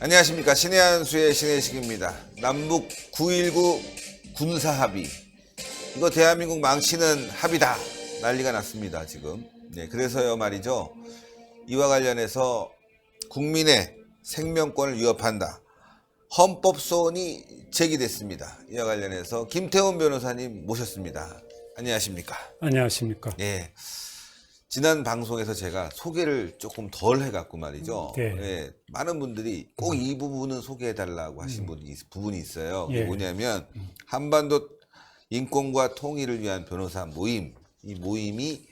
안녕하십니까. 신의 한수의 신의식입니다. 남북 9.19 군사합의, 이거 대한민국 망치는 합의다 난리가 났습니다 지금. 네, 그래서요 말이죠, 이와 관련해서 국민의 생명권을 위협한다, 헌법소원이 제기됐습니다. 이와 관련해서 김태훈 변호사님 모셨습니다. 안녕하십니까. 안녕하십니까. 예. 지난 방송에서 제가 소개를 조금 덜 해갖고 말이죠. 네. 예, 많은 분들이 꼭 이 부분은 소개해달라고 하신 부분이 있어요. 그게 예. 뭐냐면, 한반도 인권과 통일을 위한 변호사 모임, 이 모임이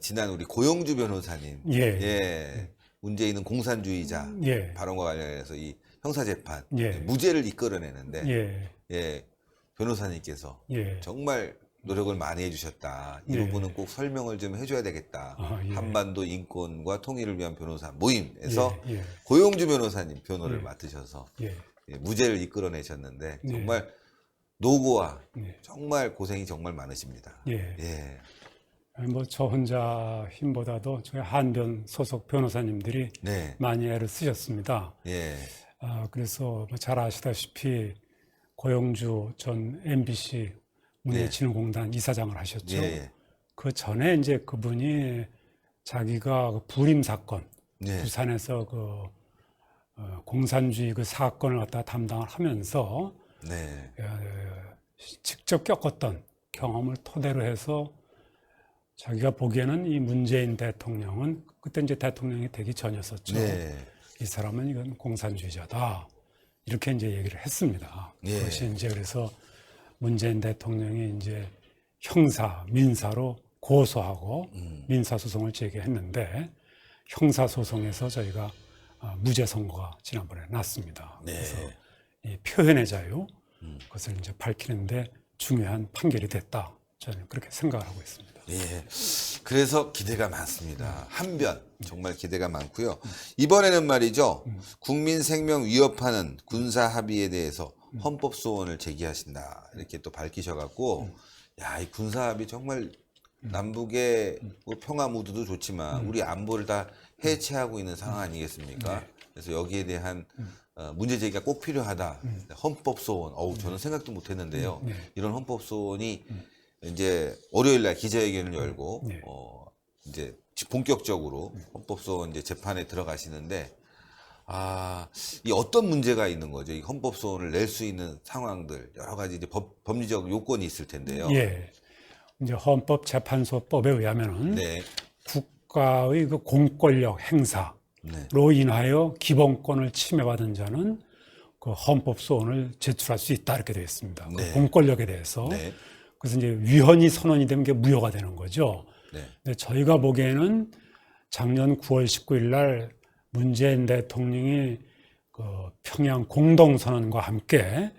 지난 우리 고영주 변호사님, 예. 문재인은 공산주의자 예. 발언과 관련해서 이 형사재판 예. 무죄를 이끌어내는데, 예. 변호사님께서 예. 정말 노력을 많이 해주셨다. 이 예. 부분은 꼭 설명을 좀 해줘야 되겠다. 예. 한반도 인권과 통일을 위한 변호사 모임에서 예. 고영주 변호사님 변호를 예. 맡으셔서 예. 무죄를 이끌어내셨는데, 예. 정말 노고와 예. 정말 고생이 정말 많으십니다. 예. 예. 뭐 저 혼자 힘보다도 저희 한변 소속 변호사님들이 네. 많이 애를 쓰셨습니다. 예. 그래서 뭐잘 아시다시피 고영주 전 MBC 문예진흥공단 이사장을 하셨죠. 예. 그 전에 이제 그분이 자기가 그 부림 사건, 네. 부산에서 그 공산주의 그 사건을 갖다 담당을 하면서 네. 직접 겪었던 경험을 토대로 해서 자기가 보기에는 이 문재인 대통령은, 그때 이제 대통령이 되기 전이었었죠. 네. 이 사람은 이건 공산주의자다, 이렇게 이제 얘기를 했습니다. 예. 그것이 이제 그래서 문재인 대통령이 이제 형사, 민사로 고소하고 민사소송을 제기했는데, 형사소송에서 저희가 무죄 선고가 지난번에 났습니다. 네. 그래서 이 표현의 자유, 그것을 이제 밝히는데 중요한 판결이 됐다, 저는 그렇게 생각을 하고 있습니다. 예. 그래서 기대가 많습니다. 한변 정말 기대가 많고요. 이번에는 말이죠, 국민 생명 위협하는 군사 합의에 대해서 헌법 소원을 제기하신다, 이렇게 또 밝히셔갖고, 야, 이 군사 합의 정말 남북의 뭐 평화 무드도 좋지만 우리 안보를 다 해체하고 있는 상황 아니겠습니까? 그래서 여기에 대한 문제 제기가 꼭 필요하다. 헌법 소원. 저는 생각도 못했는데요. 이런 헌법 소원이 이제 월요일 날 기자회견을 열고 이제 본격적으로 헌법소원 이제 재판에 들어가시는데, 이 어떤 문제가 있는 거죠? 이 헌법소원을 낼 수 있는 상황들, 여러 가지 이제 법리적 요건이 있을 텐데요. 예. 이제 헌법재판소법에 의하면은 네. 국가의 그 공권력 행사로 네. 인하여 기본권을 침해받은 자는 그 헌법소원을 제출할 수 있다, 이렇게 되어 있습니다. 네. 그 공권력에 대해서. 네. 그래서 이제 위헌이 선언이 되면 게 무효가 되는 거죠. 네. 근데 저희가 보기에는 작년 9월 19일 날 문재인 대통령이 그 평양 공동선언과 함께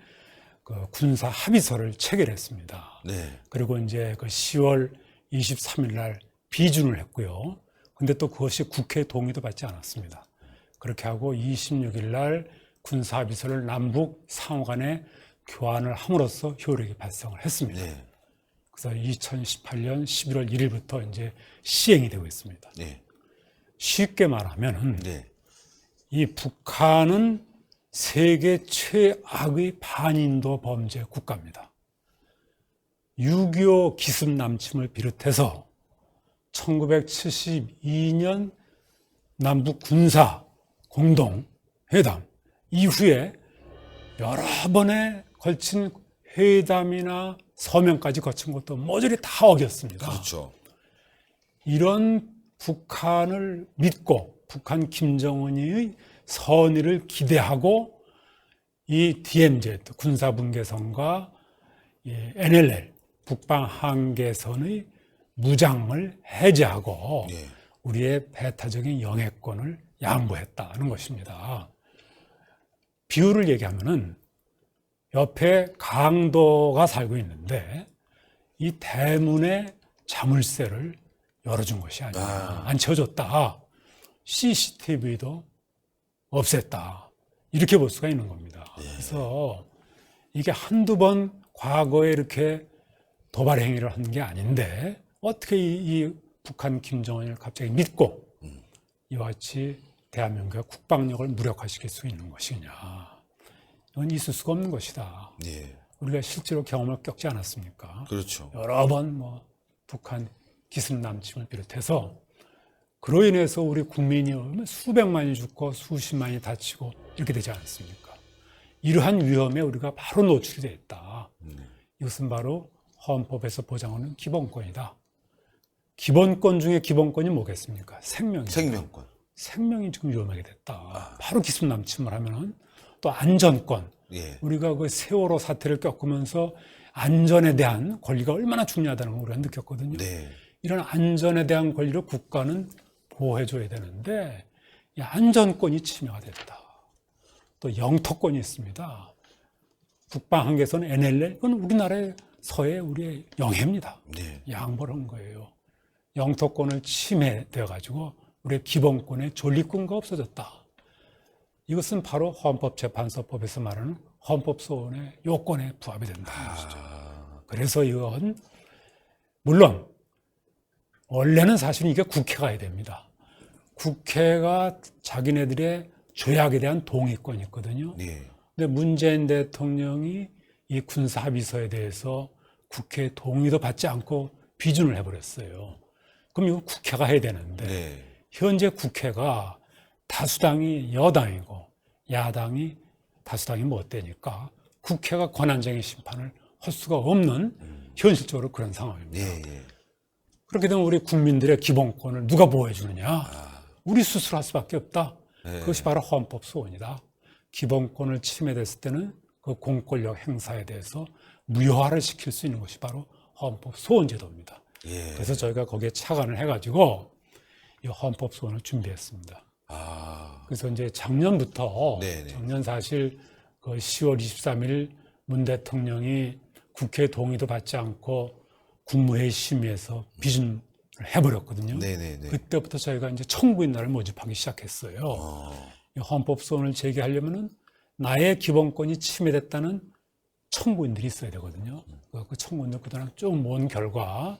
그 군사 합의서를 체결했습니다. 네. 그리고 이제 그 10월 23일 날 비준을 했고요. 근데 또 그것이 국회 동의도 받지 않았습니다. 그렇게 하고 26일 날 군사 합의서를 남북 상호간에 교환을 함으로써 효력이 발생을 했습니다. 네. 그래서 2018년 11월 1일부터 이제 시행이 되고 있습니다. 네. 쉽게 말하면 네. 이 북한은 세계 최악의 반인도 범죄 국가입니다. 6.25 기습 남침을 비롯해서 1972년 남북 군사 공동회담 이후에 여러 번에 걸친 회담이나 서명까지 거친 것도 모조리 다 어겼습니다. 그렇죠. 이런 북한을 믿고 북한 김정은의 선의를 기대하고 이 DMZ 군사분계선과 NLL 북방한계선의 무장을 해제하고 예. 우리의 배타적인 영해권을 양보했다는 것입니다. 비유를 얘기하면은 옆에 강도가 살고 있는데 이 대문에 자물쇠를 열어준 것이 아니야. 안 채워줬다. CCTV도 없앴다. 이렇게 볼 수가 있는 겁니다. 그래서 이게 한두 번 과거에 이렇게 도발 행위를 한 게 아닌데 어떻게 이 북한 김정은을 갑자기 믿고 이와 같이 대한민국의 국방력을 무력화시킬 수 있는 것이냐. 이건 있을 수가 없는 것이다. 예. 우리가 실제로 경험을 겪지 않았습니까? 그렇죠. 여러 번 북한 기습 남침을 비롯해서 그로 인해서 우리 국민이 수백만이 죽고 수십만이 다치고 이렇게 되지 않습니까? 이러한 위험에 우리가 바로 노출이 되어 있다. 이것은 바로 헌법에서 보장하는 기본권이다. 기본권 중에 기본권이 뭐겠습니까? 생명이다. 생명권. 생명이 지금 위험하게 됐다. 바로 기습 남침을 하면은 또 안전권. 예. 우리가 그 세월호 사태를 겪으면서 안전에 대한 권리가 얼마나 중요하다는 걸 우리가 느꼈거든요. 네. 이런 안전에 대한 권리를 국가는 보호해줘야 되는데 이 안전권이 침해가 됐다. 또 영토권이 있습니다. 국방 한계선 NLL 이건 우리나라의 서해 우리의 영해입니다. 네. 양보를 한 거예요. 영토권을 침해되어 가지고 우리의 기본권의 존립권가 없어졌다. 이것은 바로 헌법재판소법에서 말하는 헌법소원의 요건에 부합이 된다는 것이죠. 그래서 이건 물론 원래는 사실은 이게 국회가 해야 됩니다. 국회가 자기네들의 조약에 대한 동의권이 있거든요. 예. 근데 문재인 대통령이 이 군사합의서에 대해서 국회 동의도 받지 않고 비준을 해버렸어요. 그럼 이거 국회가 해야 되는데 네. 현재 국회가 다수당이 여당이고 야당이 다수당이 못 되니까 국회가 권한쟁의 심판을 할 수가 없는 현실적으로 그런 상황입니다. 예. 예. 그렇게 되면 우리 국민들의 기본권을 누가 보호해 주느냐? 우리 스스로 할 수밖에 없다. 네. 그것이 바로 헌법 소원이다. 기본권을 침해됐을 때는 그 공권력 행사에 대해서 무효화를 시킬 수 있는 것이 바로 헌법 소원 제도입니다. 예. 그래서 저희가 거기에 착안을 해가지고 이 헌법 소원을 준비했습니다. 그래서 이제 작년부터 네네. 작년 사실 그 10월 23일 문 대통령이 국회 동의도 받지 않고 국무회의 심의에서 비준을 해버렸거든요. 네네네. 그때부터 저희가 이제 청구인단을 모집하기 시작했어요. 이 헌법 소원을 제기하려면은 나의 기본권이 침해됐다는 청구인들이 있어야 되거든요. 그 청구인들 그동안 쭉 모은 결과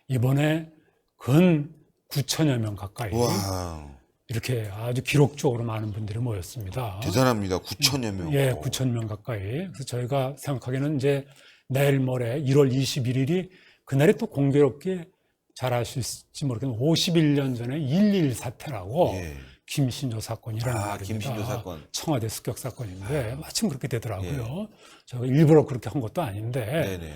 이번에 근 9천여 명 가까이 와. 이렇게 아주 기록적으로 많은 분들이 모였습니다. 대단합니다. 9천여 명. 예, 9천 명 가까이. 그래서 저희가 생각하기에는 이제 내일 모레 1월 21일이 그날이 또 공교롭게 잘 아실지 모르겠는데 51년 전에 1.1 사태라고 예. 김신조 사건이 일어난 날입니다. 김신조 사건. 청와대 습격 사건인데 마침 그렇게 되더라고요. 저희가 일부러 그렇게 한 것도 아닌데 네네.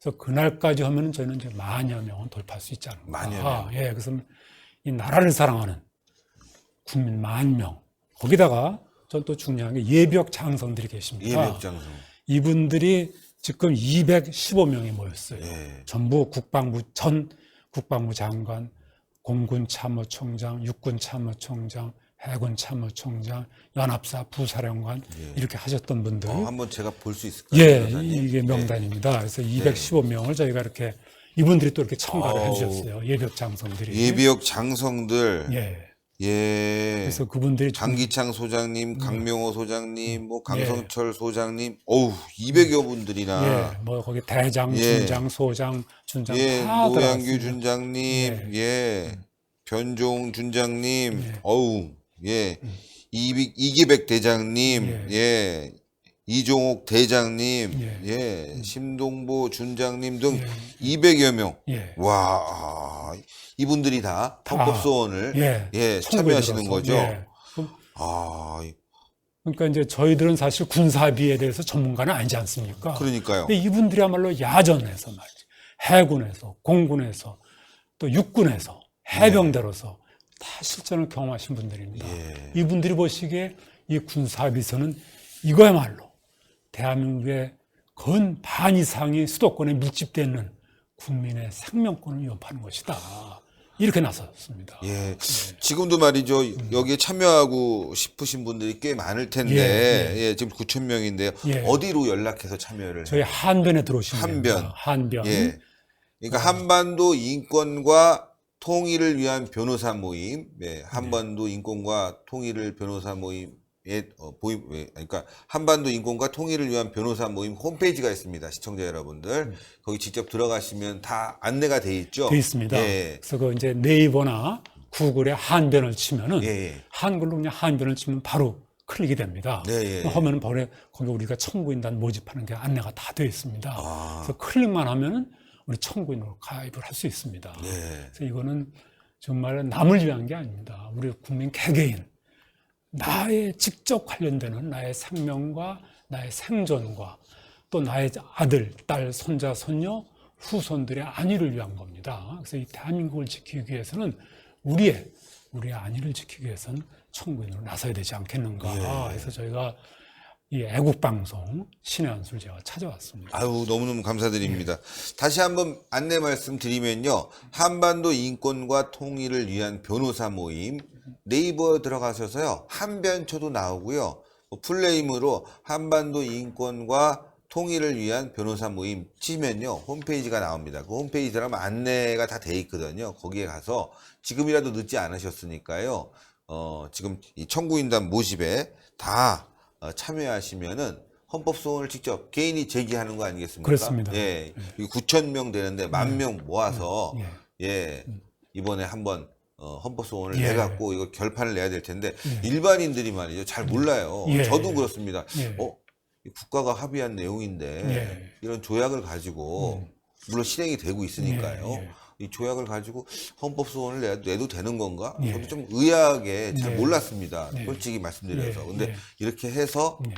그래서 그날까지 하면은 저희는 이제 만여 명은 돌파할 수 있지 않을까. 만여 명. 예, 그래서 이 나라를 사랑하는 국민 10,000명. 거기다가 전 또 중요한 게 예비역 장성들이 계십니다. 예비역 장성. 이분들이 지금 215명이 모였어요. 예. 전부 전 국방부 장관, 공군 참모총장, 육군 참모총장, 해군 참모총장, 연합사 부사령관 이렇게 하셨던 분들. 한번 제가 볼 수 있을까요? 예, 변호사님? 이게 명단입니다. 그래서 215명을 저희가 이렇게 이분들이 또 이렇게 참가를 해주셨어요. 예비역 장성들이. 예비역 장성들. 예. 예. 그래서 그분들이 강기창 소장님, 강명호 소장님, 뭐 강성철 소장님, 어우 200여 분들이나. 예, 뭐 거기 대장, 예. 중장, 소장, 준장 예, 다 노양규 들어갔습니다. 준장님, 예, 변종 준장님, 어우, 예, 이기백 대장님, 예, 이종옥 대장님, 예, 심동보 준장님 등 200여 명. 예. 와, 이분들이 다 헌법소원을 예, 참여하시는 청구에 거죠. 들어가서. 예. 아, 그러니까 이제 저희들은 사실 군사비에 대해서 전문가는 아니지 않습니까? 그러니까요. 근데 이분들이야말로 야전에서 말이지, 해군에서, 공군에서, 또 육군에서, 해병대로서 다 실전을 경험하신 분들입니다. 예. 이분들이 보시기에 이 군사비서는 이거야말로 대한민국의 건 반 이상이 수도권에 밀집되어 있는 국민의 생명권을 위협하는 것이다. 이렇게 나섰습니다. 예. 지금도 말이죠. 여기에 참여하고 싶으신 분들이 꽤 많을 텐데, 예, 지금 9천 명인데요. 예. 어디로 연락해서 참여를 저희 한변에 들어오시면 한변. 됩니다. 한변. 예. 그러니까 한반도 인권과 통일을 위한 변호사 모임, 예, 한반도 인권과 통일을 변호사 모임에 그러니까 한반도 인권과 통일을 위한 변호사 모임 홈페이지가 있습니다. 시청자 여러분들 거기 직접 들어가시면 다 안내가 돼 있죠. 돼 있습니다. 예. 그래서 그 이제 네이버나 구글에 한변을 치면은 예. 한글로 그냥 한변을 치면 바로 클릭이 됩니다. 네, 예. 하면은 바로 거기 우리가 청구인단 모집하는 게 안내가 다 되어 있습니다. 아. 그래서 클릭만 하면은 우리 청구인으로 가입을 할 수 있습니다. 예. 그래서 이거는 정말 남을 위한 게 아닙니다. 우리 국민 개개인 나의 직접 관련되는 나의 생명과 나의 생존과 또 나의 아들, 딸, 손자, 손녀, 후손들의 안위를 위한 겁니다. 그래서 이 대한민국을 지키기 위해서는 우리의 안위를 지키기 위해서는 청구인으로 나서야 되지 않겠는가 해서 저희가 이 애국방송 신의 한수를 제가 찾아왔습니다. 아유, 너무너무 감사드립니다. 다시 한번 안내 말씀드리면요. 한반도 인권과 통일을 위한 변호사 모임 네이버 들어가셔서요. 한변초도 나오고요. 풀네임으로 한반도 인권과 통일을 위한 변호사 모임 치면요. 홈페이지가 나옵니다. 그 홈페이지 들어가면 안내가 다 돼 있거든요. 거기에 가서 지금이라도 늦지 않으셨으니까요. 지금 이 청구인단 모집에 다 참여하시면은 헌법소원을 직접 개인이 제기하는 거 아니겠습니까? 그렇습니다. 예. 9,000명 되는데 10,000명 모아서 예. 이번에 한번 헌법소원을 예. 내갖고 이거 결판을 내야 될 텐데 일반인들이 말이죠. 잘 몰라요. 예. 저도 그렇습니다. 예. 이 국가가 합의한 내용인데 예. 이런 조약을 가지고 물론 실행이 되고 있으니까요. 예. 이 조약을 가지고 헌법소원을 내도 되는 건가? 예. 저도 좀 의아하게 잘 예. 몰랐습니다. 예. 솔직히 말씀드려서. 예. 근데 예. 이렇게 해서 예.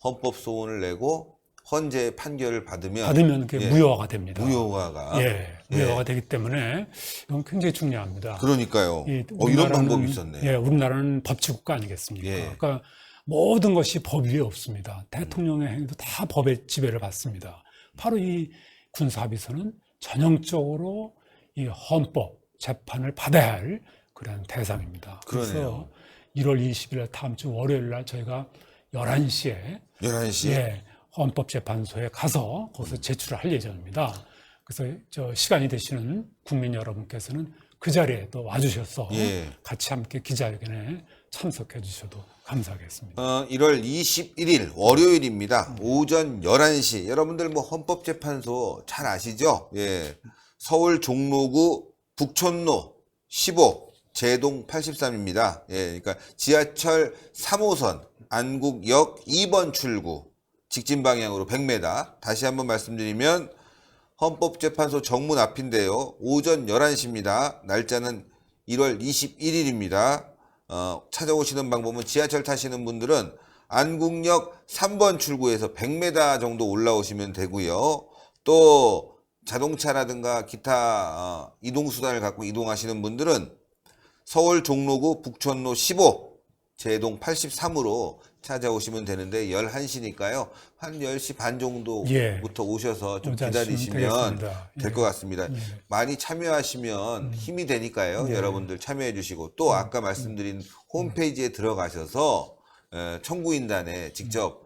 헌법소원을 내고 헌재 판결을 받으면 그게 예. 무효화가 됩니다. 무효화가 무효화가 되기 때문에 이건 굉장히 중요합니다. 그러니까요. 이런 우리나라는, 방법이 있었네. 예, 우리나라는 법치국가 아니겠습니까? 예. 그러니까 모든 것이 법 위에 없습니다. 대통령의 행위도 다 법의 지배를 받습니다. 바로 이 군사합의서는 전형적으로 이 헌법 재판을 받아야 할 그런 대상입니다. 그러네요. 그래서 1월 20일 다음 주 월요일 날 저희가 11시에 11시? 예, 헌법재판소에 가서 거기서 제출을 할 예정입니다. 그래서 시간이 되시는 국민 여러분께서는 그 자리에 또 와주셔서 예. 같이 함께 기자회견에 참석해 주셔도 감사하겠습니다. 1월 21일 월요일입니다. 오전 11시. 여러분들 뭐 헌법재판소 잘 아시죠? 예. 서울 종로구 북촌로 15 제동 83입니다. 예. 그러니까 지하철 3호선 안국역 2번 출구 직진 방향으로 100m. 다시 한번 말씀드리면 헌법재판소 정문 앞인데요. 오전 11시입니다. 날짜는 1월 21일입니다. 찾아오시는 방법은 지하철 타시는 분들은 안국역 3번 출구에서 100m 정도 올라오시면 되고요. 또 자동차라든가 기타 이동수단을 갖고 이동하시는 분들은 서울 종로구 북촌로 15 제동 83으로 찾아오시면 되는데 11시니까요. 한 10시 반 정도부터 오셔서 좀 기다리시면 될 것 같습니다. 많이 참여하시면 힘이 되니까요. 여러분들 참여해 주시고 또 아까 말씀드린 홈페이지에 들어가셔서 청구인단에 직접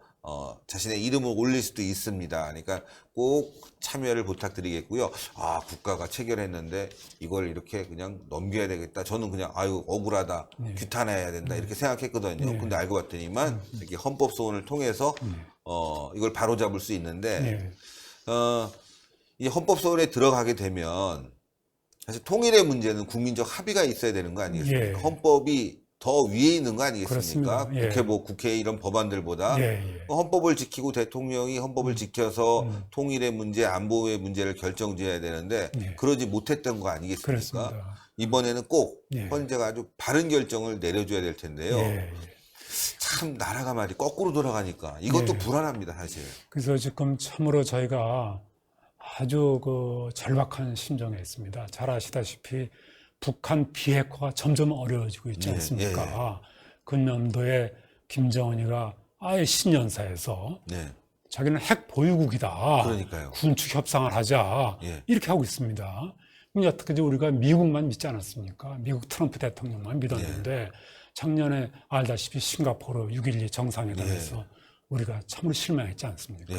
자신의 이름을 올릴 수도 있습니다. 그러니까 꼭 참여를 부탁드리겠고요. 아, 국가가 체결했는데 이걸 이렇게 그냥 넘겨야 되겠다. 저는 그냥 아유 억울하다, 규탄해야 된다 이렇게 생각했거든요. 근데 알고 봤더니만 이렇게 헌법소원을 통해서 이걸 바로잡을 수 있는데 이 헌법소원에 들어가게 되면 사실 통일의 문제는 국민적 합의가 있어야 되는 거 아니겠습니까? 헌법이 더 위에 있는 거 아니겠습니까? 국회 이런 법안들보다 헌법을 지키고 대통령이 헌법을 지켜서 통일의 문제, 안보의 문제를 결정지어야 되는데 그러지 못했던 거 아니겠습니까? 그렇습니다. 이번에는 꼭 헌재가 아주 바른 결정을 내려줘야 될 텐데요. 참 나라가 말이 거꾸로 돌아가니까 이것도 불안합니다, 사실. 그래서 지금 참으로 저희가 아주 절박한 심정에 있습니다. 잘 아시다시피 북한 비핵화가 점점 어려워지고 있지 않습니까? 근년도에 김정은이가 아예 신년사에서 자기는 핵 보유국이다. 그러니까요. 군축 협상을 하자. 이렇게 하고 있습니다. 여태까지 우리가 미국만 믿지 않았습니까? 미국 트럼프 대통령만 믿었는데 작년에 알다시피 싱가포르 6.12 정상회담에서 우리가 참으로 실망했지 않습니까?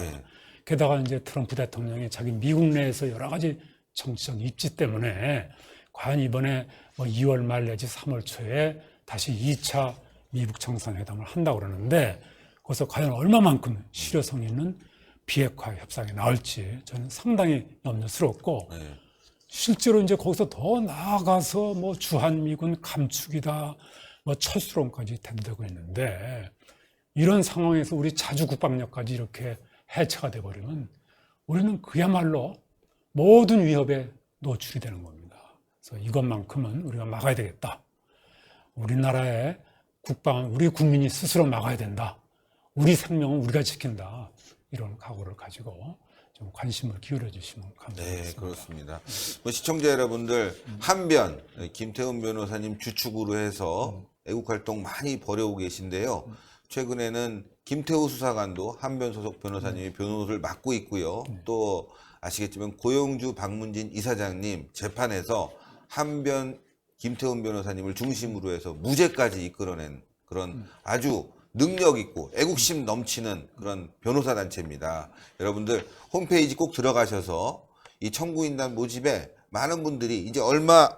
게다가 이제 트럼프 대통령이 자기 미국 내에서 여러 가지 정치적 입지 때문에 과연 이번에 2월 말 내지 3월 초에 다시 2차 미국 정상회담을 한다고 그러는데 거기서 과연 얼마만큼 실효성 있는 비핵화 협상이 나올지 저는 상당히 염려스럽고 실제로 이제 거기서 더 나아가서 뭐 주한미군 감축이다, 뭐 철수론까지 된다고 했는데, 이런 상황에서 우리 자주 국방력까지 이렇게 해체가 돼버리면 우리는 그야말로 모든 위협에 노출이 되는 겁니다. 그래서 이것만큼은 우리가 막아야 되겠다. 우리나라의 국방은 우리 국민이 스스로 막아야 된다. 우리 생명은 우리가 지킨다. 이런 각오를 가지고 좀 관심을 기울여 주시면 감사하겠습니다. 네, 그렇습니다. 뭐 시청자 여러분들, 한변 김태훈 변호사님 주축으로 해서 애국활동 많이 벌여오고 계신데요. 최근에는 김태우 수사관도 한변 소속 변호사님이 변호를 맡고 있고요. 또 아시겠지만 고영주 박문진 이사장님 재판에서 한변 김태훈 변호사님을 중심으로 해서 무죄까지 이끌어낸 그런 아주 능력 있고 애국심 넘치는 그런 변호사 단체입니다. 여러분들 홈페이지 꼭 들어가셔서 이 청구인단 모집에 많은 분들이 이제 얼마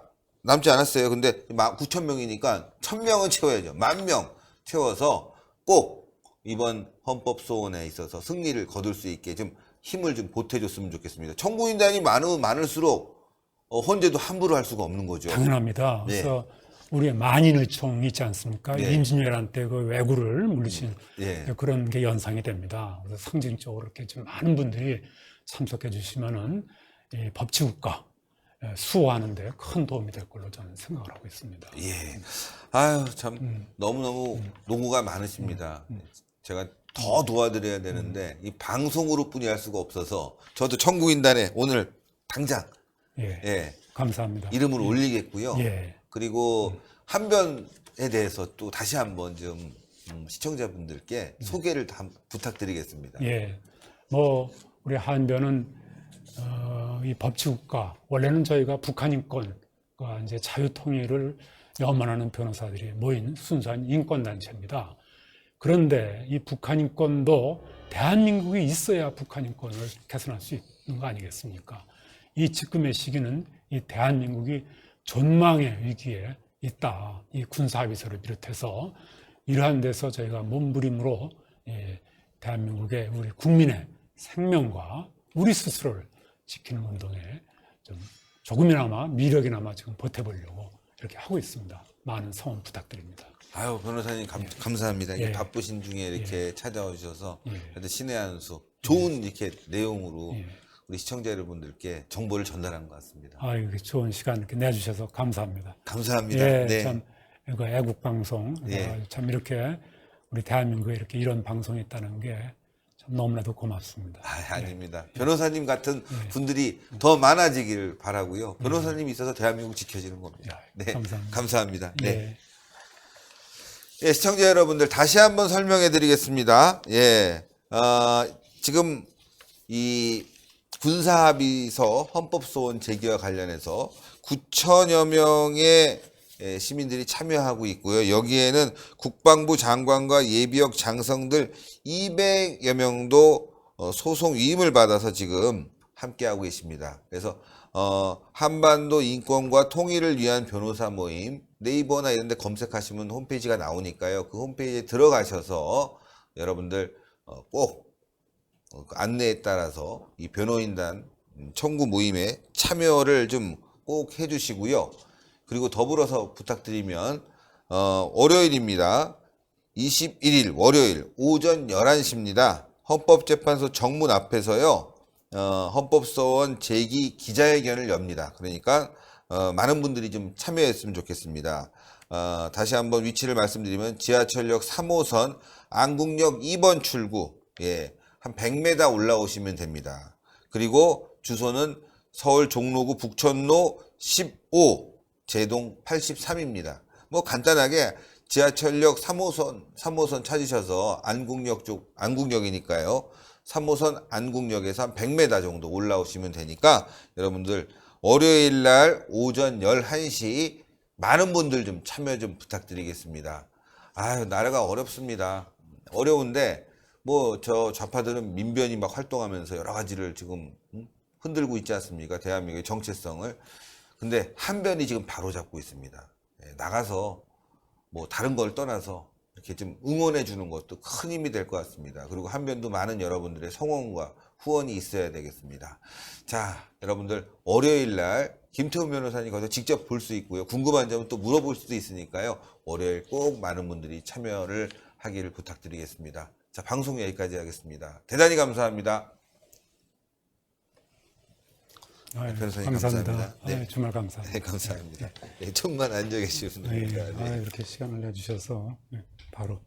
남지 않았어요. 근데 9,000명이니까 1,000명은 채워야죠. 10,000명 채워서 꼭 이번 헌법소원에 있어서 승리를 거둘 수 있게 좀 힘을 좀 보태줬으면 좋겠습니다. 청구인단이 많으면 많을수록 헌재도 함부로 할 수가 없는 거죠. 당연합니다. 네. 그래서 우리의 만인의총 있지 않습니까? 네. 임진왜란 때 그 왜구를 물리친 네. 그런 게 연상이 됩니다. 그래서 상징적으로 이렇게 좀 많은 분들이 참석해 주시면은 이 법치국가 수호하는 데 큰 도움이 될 걸로 저는 생각을 하고 있습니다. 예. 아유, 참, 너무너무 노고가 많으십니다. 제가 더 도와드려야 되는데, 이 방송으로 뿐이 할 수가 없어서, 저도 청구인단에 오늘 당장, 예. 예, 감사합니다. 이름을 올리겠고요. 예. 그리고 한변에 대해서 또 다시 한번 좀 시청자분들께 소개를 다 부탁드리겠습니다. 예. 뭐 우리 한변은 이 법치국가 원래는 저희가 북한 인권과 이제 자유통일을 염원하는 변호사들이 모인 순수한 인권 단체입니다. 그런데 이 북한 인권도 대한민국이 있어야 북한 인권을 개선할 수 있는 거 아니겠습니까? 이 지금의 시기는 이 대한민국이 존망의 위기에 있다. 이 군사합의서를 비롯해서 이러한 데서 저희가 몸부림으로 대한민국의 우리 국민의 생명과 우리 스스로를 지키는 운동에 좀 조금이나마 미력이나마 지금 보태보려고 이렇게 하고 있습니다. 많은 성원 부탁드립니다. 아유, 변호사님 감사합니다. 예. 바쁘신 중에 이렇게 찾아와 주셔서 예. 하여튼 신의 한 수, 좋은 이렇게 내용으로 예. 우리 시청자 여러분들께 정보를 전달한 것 같습니다. 이렇게 좋은 시간 이렇게 내주셔서 감사합니다. 감사합니다. 예, 네. 참 이거 애국 방송, 예. 참 이렇게 우리 대한민국에 이렇게 이런 방송이 있다는 게 참 너무나도 고맙습니다. 아닙니다. 변호사님 같은 분들이 더 많아지기를 바라고요. 변호사님이 있어서 대한민국 지켜지는 겁니다. 예, 네, 감사합니다. 감사합니다. 네. 예. 예, 시청자 여러분들 다시 한번 설명해 드리겠습니다. 예, 지금 이 군사합의서 헌법소원 제기와 관련해서 9천여 명의 시민들이 참여하고 있고요. 여기에는 국방부 장관과 예비역 장성들 200여 명도 소송 위임을 받아서 지금 함께하고 계십니다. 그래서 한반도 인권과 통일을 위한 변호사 모임 네이버나 이런 데 검색하시면 홈페이지가 나오니까요. 그 홈페이지에 들어가셔서 여러분들 꼭 안내에 따라서 이 변호인단 청구 모임에 참여를 좀 꼭 해주시고요. 그리고 더불어서 부탁드리면 월요일입니다. 21일 월요일 오전 11시입니다. 헌법재판소 정문 앞에서요. 헌법소원 제기 기자회견을 엽니다. 그러니까 많은 분들이 좀 참여했으면 좋겠습니다. 다시 한번 위치를 말씀드리면 지하철역 3호선 안국역 2번 출구, 예, 한 100m 올라오시면 됩니다. 그리고 주소는 서울 종로구 북촌로 15 제동 83입니다. 뭐 간단하게 지하철역 3호선 찾으셔서 안국역 쪽, 안국역이니까요. 3호선 안국역에서 한 100m 정도 올라오시면 되니까 여러분들 월요일 날 오전 11시 많은 분들 좀 참여 좀 부탁드리겠습니다. 나라가 어렵습니다. 어려운데 뭐 저 좌파들은 민변이 막 활동하면서 여러 가지를 지금 흔들고 있지 않습니까? 대한민국의 정체성을. 근데 한변이 지금 바로잡고 있습니다. 나가서 뭐 다른 걸 떠나서 이렇게 좀 응원해 주는 것도 큰 힘이 될 것 같습니다. 그리고 한변도 많은 여러분들의 성원과 후원이 있어야 되겠습니다. 자, 여러분들 월요일 날 김태훈 변호사님 가서 직접 볼 수 있고요. 궁금한 점은 또 물어볼 수도 있으니까요. 월요일 꼭 많은 분들이 참여를 하기를 부탁드리겠습니다. 자, 방송 여기까지 하겠습니다. 대단히 감사합니다. 변호사님 감사합니다. 네. 주말 감사합니다. 네, 감사합니다. 네, 좀만 앉아 계시면 됩니다. 네. 이렇게 시간을 내주셔서 바로